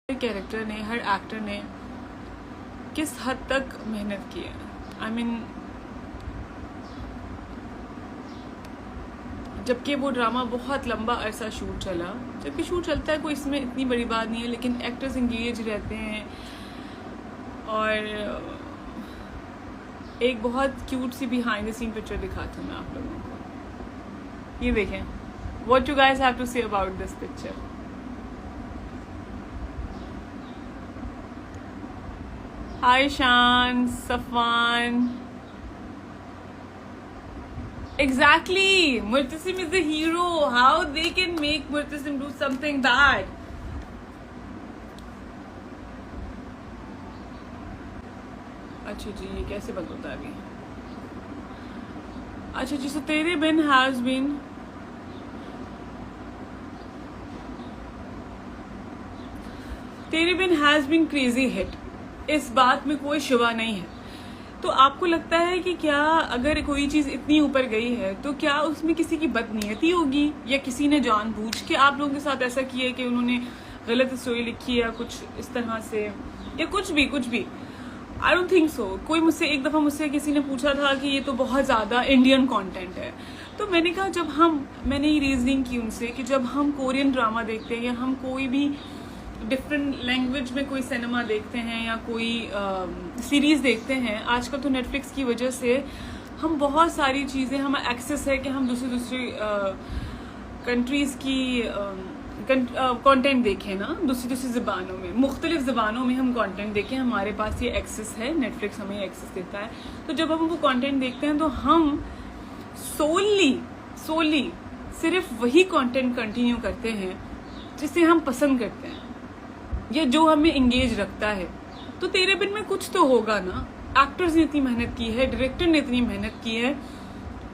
Character ने, हर actor ने किस हद तक मेहनत की है। आई मीन जबकि वो ड्रामा बहुत लंबा अरसा शूट चला, जबकि शूट चलता है कोई इसमें इतनी बड़ी बात नहीं है, लेकिन एक्टर्स इंगेज रहते हैं। और एक बहुत क्यूट सी बिहाइंड द सीन पिक्चर दिखाती हूँ मैं आप लोगों को, ये देखें। What you guys have to say about this picture. Hi Shan, Safan. Exactly, Murtasim is the hero. How they can make Murtasim do something bad? अच्छा जी, ये कैसे बदलता है अभी? अच्छा जी, so तेरे बिन has been crazy hit. इस बात में कोई शिवा नहीं है। तो आपको लगता है कि क्या अगर कोई चीज इतनी ऊपर गई है तो क्या उसमें किसी की बदनीयती होगी, या किसी ने जानबूझ के आप लोगों के साथ ऐसा किया है कि उन्होंने गलत स्टोरी लिखी या कुछ इस तरह से, या कुछ भी। I don't think so. कोई मुझसे एक दफा किसी ने पूछा था कि ये तो बहुत ज्यादा इंडियन कंटेंट है, तो मैंने कहा मैंने ये रीजनिंग की उनसे कि जब हम कोरियन ड्रामा देखते हैं या हम कोई भी डिफरेंट लैंग्वेज में कोई सिनेमा देखते हैं या कोई सीरीज देखते हैं, आजकल तो नेटफ्लिक्स की वजह से हम बहुत सारी चीज़ें, हमें एक्सेस है कि हम दूसरी कंट्रीज़ की कंटेंट देखें ना, दूसरी ज़बानों में, मुख्तलिफ ज़बानों में हम कंटेंट देखें। हमारे पास ये एक्सेस है, नेटफ्लिक्स हमें एक्सेस देता है। तो जब हम वो कंटेंट देखते हैं तो हम सोली सिर्फ वही कंटेंट कंटिन्यू करते हैं जिसे हम पसंद करते हैं या जो हमें इंगेज रखता है। तो तेरे बिन में कुछ तो होगा ना। एक्टर्स ने इतनी मेहनत की है, डायरेक्टर ने इतनी मेहनत की है,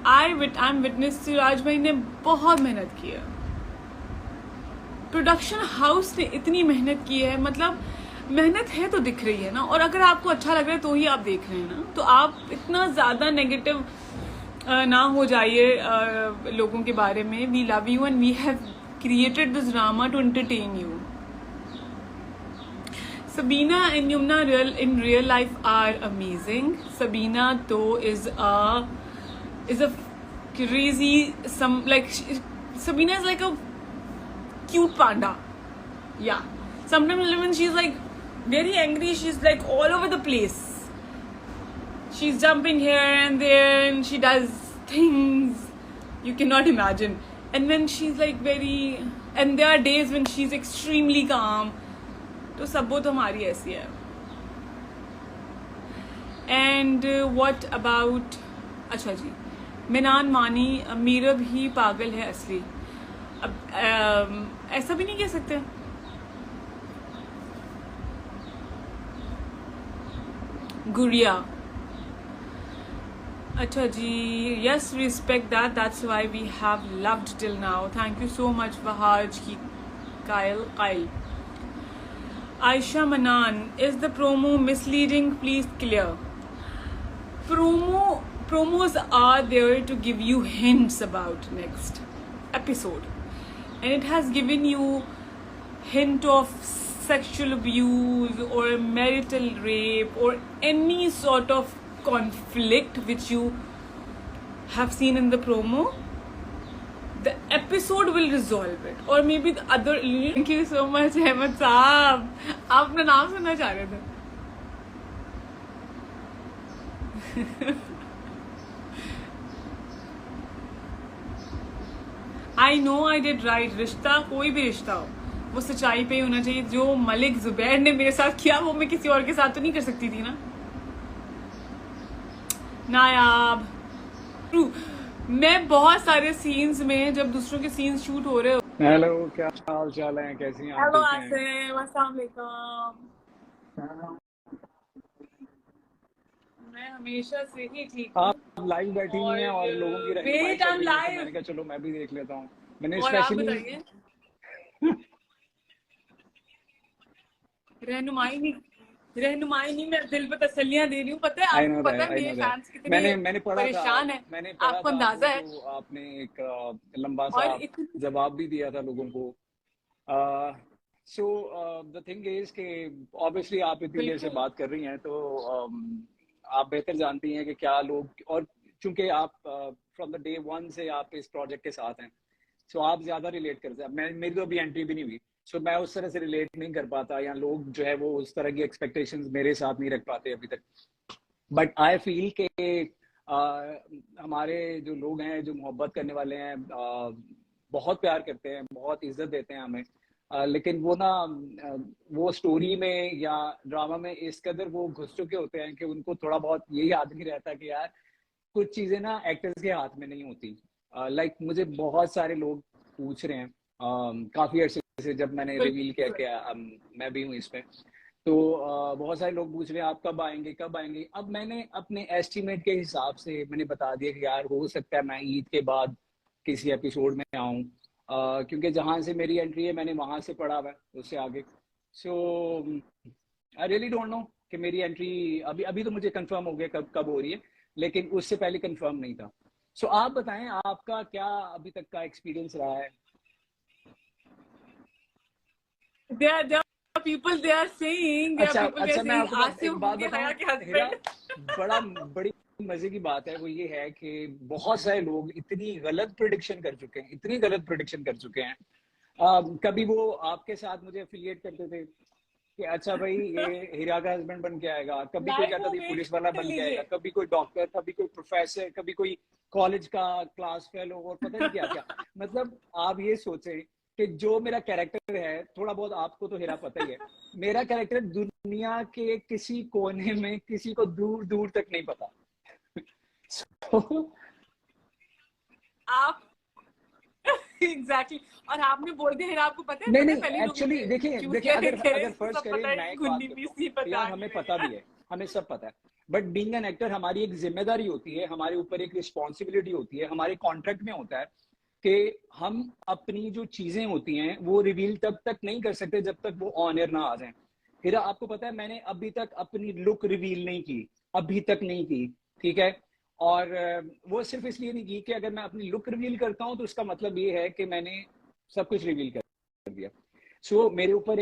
आई एम विटनेस, सिराज भाई ने बहुत मेहनत की है, प्रोडक्शन हाउस ने इतनी मेहनत की है। मतलब मेहनत है तो दिख रही है ना। और अगर आपको अच्छा लग रहा है तो ही आप देख रहे हैं ना, तो आप इतना ज्यादा नेगेटिव ना हो जाइए लोगों के बारे में। We love you and we have created this drama to entertain you. Sabina and Yumna in real life are amazing. Sabina though is a crazy Sabina is like a cute panda. Yeah. Sometimes when she's like very angry, she's like all over the place. She's jumping here and there and she does things you cannot imagine. And when she's like and there are days when she's extremely calm. तो सबो तो हमारी ऐसी है। And what about, अच्छा जी, मिनान मानी, मीरा भी पागल है असली। अब ऐसा भी नहीं कह सकते। गुड़िया, अच्छा जी, yes respect that's why we have loved till now. Thank you so much Wahaj की कायल। Aisha Manan, is the promo misleading? Please clear. Promos are there to give you hints about next episode, and it has given you hint of sexual abuse or marital rape or any sort of conflict which you have seen in the promo. The episode will resolve it, or maybe the other. Thank you so much, Ahmed साहब, आप अपना नाम सुनना चाह रहे थे। I know I did right. रिश्ता कोई भी रिश्ता हो, वो सच्चाई पे ही होना चाहिए। जो मलिक जुबैर ने मेरे साथ किया वो मैं किसी और के साथ तो नहीं कर सकती थी ना। नायाब मैं बहुत सारे सीन्स में, जब दूसरों के सीन्स शूट हो रहे हो। हेलो, क्या हाल चाल है, कैसी हैं आप? हेलो आसिम, अस्सलाम वालेकुम। मैं हमेशा से ही ठीक हूँ। आप लाइव बैठी हुई हैं और लोगों की रहनुमाई चल रही है, तो मैंने कहा चलो मैं भी देख लेता हूँ। मैंने स्पेशली रहनुमाई नहीं, मैं दिल पे तसल्लियां दे रही हूँ। पता है आपको, पता है मेरे फैंस कितने परेशान है, आपको अंदाजा है। तो आपने एक लंबा सा जवाब भी दिया था लोगों को। सो द थिंग इज कि ऑब्वियसली आप इतनी देर से बिल्कुल। बात कर रही हैं तो आप बेहतर जानती हैं कि क्या लोग, और चूंकि आप फ्रॉम द डे वन से आप इस प्रोजेक्ट के साथ हैं, सो आप ज्यादा रिलेट करते हैं। मेरी तो अभी एंट्री भी नहीं हुई, सो मैं उस तरह से रिलेट नहीं कर पाता, या लोग जो है वो उस तरह की एक्सपेक्टेशंस मेरे साथ नहीं रख पाते अभी तक। बट आई फील के हमारे जो लोग हैं, जो मोहब्बत करने वाले हैं, बहुत प्यार करते हैं, बहुत इज्जत देते हैं हमें, लेकिन वो ना वो स्टोरी में या ड्रामा में इस कदर वो घुस चुके होते हैं कि उनको थोड़ा बहुत ये याद नहीं रहता कि यार कुछ चीजें ना एक्टर्स के हाथ में नहीं होती। लाइक मुझे बहुत सारे लोग पूछ रहे हैं काफी अर्से से, जब मैंने रिवील किया कि मैं भी हूँ इसमें, तो बहुत सारे लोग पूछ रहे हैं आप कब आएंगे कब आएंगे। अब मैंने अपने एस्टिमेट के हिसाब से मैंने बता दिया कि यार हो सकता है मैं ईद के बाद किसी एपिसोड में आऊँ, क्योंकि जहां से मेरी एंट्री है मैंने वहां से पढ़ा हुआ है उससे आगे। सो आई रियली डोंट नो कि मेरी एंट्री अभी अभी तो मुझे कंफर्म हो गया कब कब हो रही है, लेकिन उससे पहले कंफर्म नहीं था। सो आप बताएं आपका क्या अभी तक का एक्सपीरियंस रहा है? There are people, they are saying, there are अच्छा people, they अच्छा, are मैं saying, आपको आसिफ एक बात होंगे बताऊं, हया के हेरा, हस्बैंड। बड़ी मजे की बात है वो ये है कि बहुत सारे लोग इतनी गलत प्रिडिक्शन कर चुके हैं, इतनी गलत प्रिडिक्शन कर चुके हैं। कभी वो आपके साथ मुझे एफिलिएट करते थे कि अच्छा भाई ये हीरा का हस्बैंड बन के आएगा, कभी कोई लाइव कहता में था वेट पुलिस वाला कर बन के आएगा, लीजिए। कभी कोई डॉक्टर, कभी कोई प्रोफेसर, कभी कोई कॉलेज का क्लास फेलो, और पता नहीं क्या क्या। मतलब आप ये सोचें कि जो मेरा कैरेक्टर है, थोड़ा बहुत आपको तो हेरा पता ही है, मेरा कैरेक्टर दुनिया के किसी कोने में किसी को दूर दूर तक नहीं पता। so, आप एग्जैक्टली और आपने बोल दिया, हेरा आपको नहीं पता है नहीं, पहले लोग एक्चुअली देखिए क्यों देखिए, कह अगर रहे अगर इसको फर्स्ट सब पता करें, है मैं कि एक बात गुन्नी करता हूँ मिस्सी कि यार पता हमें नहीं पता है। भी है, हमें सब पता है, बट बीइंग एन एक्टर हमारी एक जिम्मेदारी होती है, हमारे ऊपर एक रिस्पॉन्सिबिलिटी होती है, हमारे कॉन्ट्रैक्ट में होता है कि हम अपनी जो चीजें होती हैं वो रिवील तब तक नहीं कर सकते जब तक वो ऑन एयर ना आ जाए। फिर आपको पता है मैंने अभी तक अपनी लुक रिवील नहीं की, अभी तक नहीं की, ठीक है। और वो सिर्फ इसलिए नहीं की कि अगर मैं अपनी लुक रिवील करता हूँ तो उसका मतलब ये है कि मैंने सब कुछ रिवील कर दिया। सो मेरे ऊपर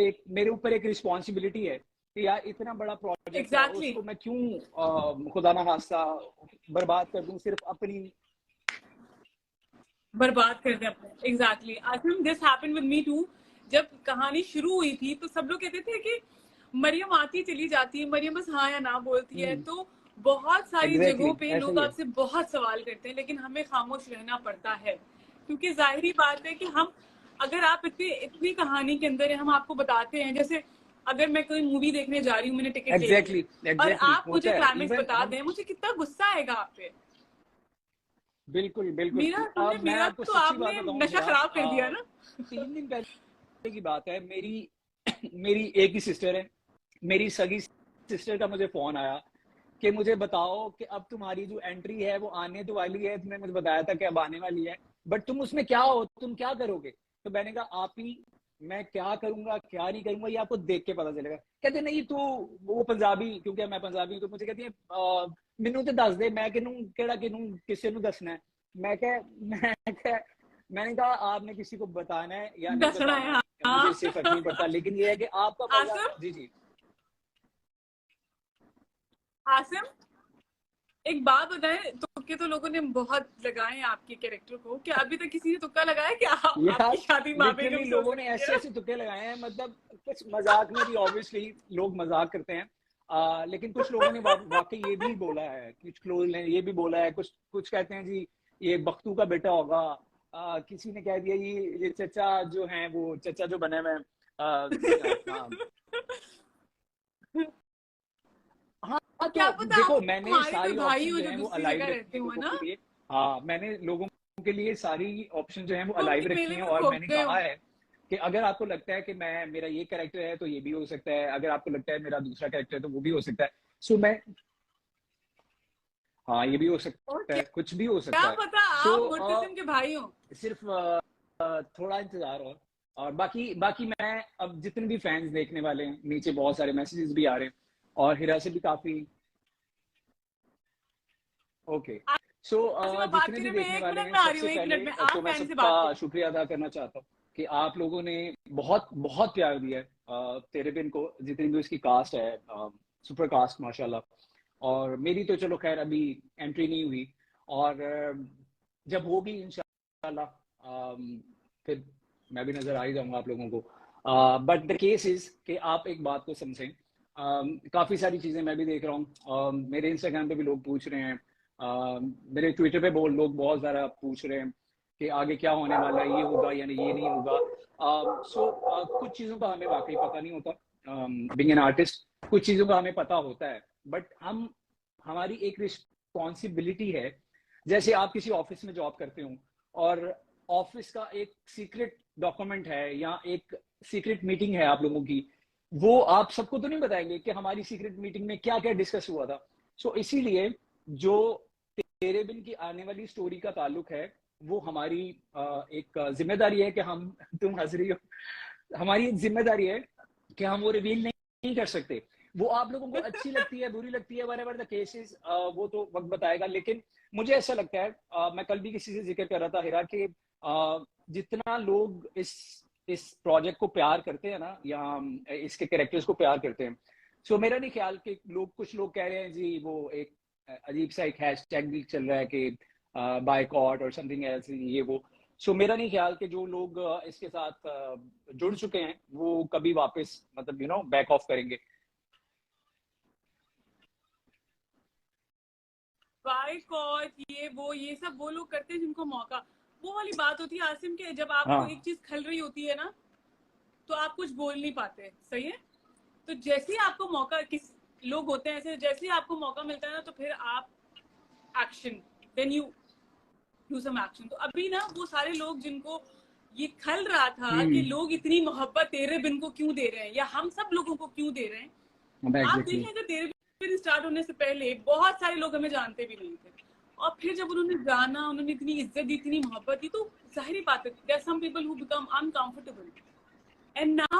एक रिस्पॉन्सिबिलिटी है कि यार इतना बड़ा प्रोजेक्ट है, एग्जैक्टली उसको मैं क्यों खुदा ना खास्ता बर्बाद कर दूं सिर्फ अपनी। बर्बाद कर दे अपने। Exactly Asim, this happened with me too. जब कहानी शुरू हुई थी तो सब लोग कहते थे कि मरियम आती चली जाती है, मरियम बस हाँ या ना बोलती है। तो बहुत सारी एग्जैक्टली जगहों पे ऐसा लोग ही है। आपसे बहुत सवाल करते हैं, लेकिन हमें खामोश रहना पड़ता है, क्योंकि जाहिर बात है कि हम, अगर आप इतनी इतनी कहानी के अंदर है, हम आपको बताते हैं, जैसे अगर मैं कोई मूवी देखने जा रही हूँ, मैंने टिकट ले ली एग्जैक्टली और एग्जैक्टली आप मुझे होता है, क्लाइमेक्स इवन बता हम, दें, मुझे कितना गुस्सा आएगा आप पे। बिल्कुल बिल्कुल। मेरा तुमने मैं मेरा आपको तो सच्ची बात आपने बताऊं नशा हीरा, खराब कर दिया ना। 3 दिन पहले की बात है, मेरी मेरी एक ही सिस्टर है, मेरी सगी सिस्टर का मुझे फोन आया कि मुझे बताओ कि अब तुम्हारी जो एंट्री है वो आने तो वाली है, तुमने मुझे बताया था कि अब आने वाली है, बट तुम उसमें क्या हो, तुम क्या करोगे? तो मैंने कहा आप ही, मैं क्या करूंगा क्या नहीं करूंगा ये आपको देख के पता चलेगा। कहते नहीं तू, वो पंजाबी, क्योंकि मैं पंजाबी हूँ, तो मुझे कहती है मैनू तो दस दे, मैं किनू केड़ा किनू किसी को दसना है। मैंने कहा आपने किसी को बताना है या नहीं दसना बताना है, है मुझे हाँ। इससे फर्क नहीं पड़ता, लेकिन ये है कि आपका मजा। आसिम, जी जी। आसिम, एक बात बताएं, तुक्के तो लोगों ने बहुत लगाए हैं आपके कैरेक्टर को, क्या अभी तक किसी ने तुक्का लगाया कि आपकी यार शादी माँ लिटरली बेगम से हो लोगों ने सकती ऐसे है? ऐसे तुक्के लगाए हैं, मतलब कुछ मजाक में भी, ऑब्वियसली लोग मजाक करते हैं, लेकिन कुछ लोगों ने वाकई ये भी बोला है, कुछ लोगों ने ये भी बोला है, कुछ कुछ कहते हैं जी ये बख्तू का बेटा होगा, किसी ने कह दिया ये चचा जो हैं, वो चचा जो बने हुए हैं, हाँ हाँ। क्या तो पता आप देखो मैंने हमारे कोई सारी भाई ऑप्शन हो जो जो है वो दूसरी अलाइव जगह रहते रखी है हो लोगों ना, के लिए। हाँ मैंने लोगों के लिए सारी ऑप्शन जो है वो तुम अलाइव रखी मेले हैं, में और खो मैंने गए कहा हो। है कि अगर आपको लगता है कि मैं मेरा ये कैरेक्टर है तो ये भी हो सकता है, अगर आपको लगता है मेरा दूसरा कैरेक्टर है तो वो भी हो सकता है। सो मैं, हाँ ये भी हो और सकता क्या है, कुछ भी हो सकता क्या है। पता सो आप मुर्तसिम के भाई हो। सिर्फ थोड़ा इंतजार, और बाकी बाकी मैं, अब जितने भी फैंस देखने वाले हैं, नीचे बहुत सारे मैसेजेस भी आ रहे हैं, और हिरा से भी काफी, ओके। सो आसिम, आप बात जितने भी करें, मैं देखने एक वाले मिनट हैं, में आ रही सबसे हूँ, एक पहले मिनट में तो आप मैं फैन से सबका बात करें। शुक्रिया अदा करना चाहता हूँ कि आप लोगों ने बहुत बहुत प्यार दिया है तेरे बिन को, जितनी भी उसकी कास्ट है, सुपर कास्ट माशाल्लाह। और मेरी तो चलो खैर अभी एंट्री नहीं हुई, और जब होगी इंशाल्लाह फिर मैं भी नजर आ ही जाऊंगा आप लोगों को। बट द केस इज कि आप एक बात को समझें, काफी सारी चीजें मैं भी देख रहा हूँ, मेरे इंस्टाग्राम पे भी लोग पूछ रहे हैं, मेरे ट्विटर पे लोग बहुत ज्यादा पूछ रहे हैं कि आगे क्या होने वाला है, ये होगा या नहीं, ये नहीं होगा। कुछ चीजों का हमें वाकई पता नहीं होता, बीइंग एन आर्टिस्ट। कुछ चीजों का हमें पता होता है, बट हमारी एक रिस्पॉन्सिबिलिटी है। जैसे आप किसी ऑफिस में जॉब करते हो और ऑफिस का एक सीक्रेट डॉक्यूमेंट है या एक सीक्रेट मीटिंग है आप लोगों की, वो आप सबको तो नहीं बताएंगे कि हमारी सीक्रेट मीटिंग में क्या क्या डिस्कस हुआ था। इसीलिए जो तेरे बिन की आने वाली स्टोरी का ताल्लुक है, वो हमारी एक जिम्मेदारी है कि हम तुम हंस रही हो, हमारी एक जिम्मेदारी है कि हम वो रिवील नहीं कर सकते। वो आप लोगों को अच्छी लगती है, बुरी लगती है, व्हाटएवर द केस इज, वो तो वक्त बताएगा। लेकिन मुझे ऐसा लगता है, मैं कल भी किसी से जिक्र कर रहा था हिरा, कि जितना लोग इस प्रोजेक्ट को प्यार करते हैं ना, या इसके कैरेक्टर्स को प्यार करते हैं, मेरा नहीं ख्याल कि कुछ लोग कह रहे हैं जी, वो एक अजीब सा एक हैशटैग भी चल रहा है कि बायकॉट और समथिंग एल्स, ये वो। मेरा नहीं ख्याल कि जो लोग इसके साथ जुड़ चुके हैं वो कभी वापस मतलब बैक ऑफ करेंगे। बायकॉट ये सब वो लोग करते हैं जिनको मौका, वो वाली बात होती है आसिम के, जब आपको एक चीज खल रही होती है ना तो आप कुछ बोल नहीं पाते, सही है। तो जैसे ही आपको मौका, किस लोग होते हैं ऐसे, जैसे ही आपको मौका मिलता है ना तो फिर आप action, then you do some action. तो अभी ना वो सारे लोग जिनको ये खल रहा था कि लोग इतनी मोहब्बत तेरे बिन को क्यों दे रहे हैं, या हम सब लोगों को क्यों दे रहे हैं, आप देखें अगर तेरे बिन स्टार्ट होने से पहले बहुत सारे लोग हमें जानते भी नहीं थे, और फिर जब उन्होंने जाना, उन्होंने इतनी इज्जत दी, इतनी मोहब्बत दी, तो जाहिर बात है there are some people who become uncomfortable, and now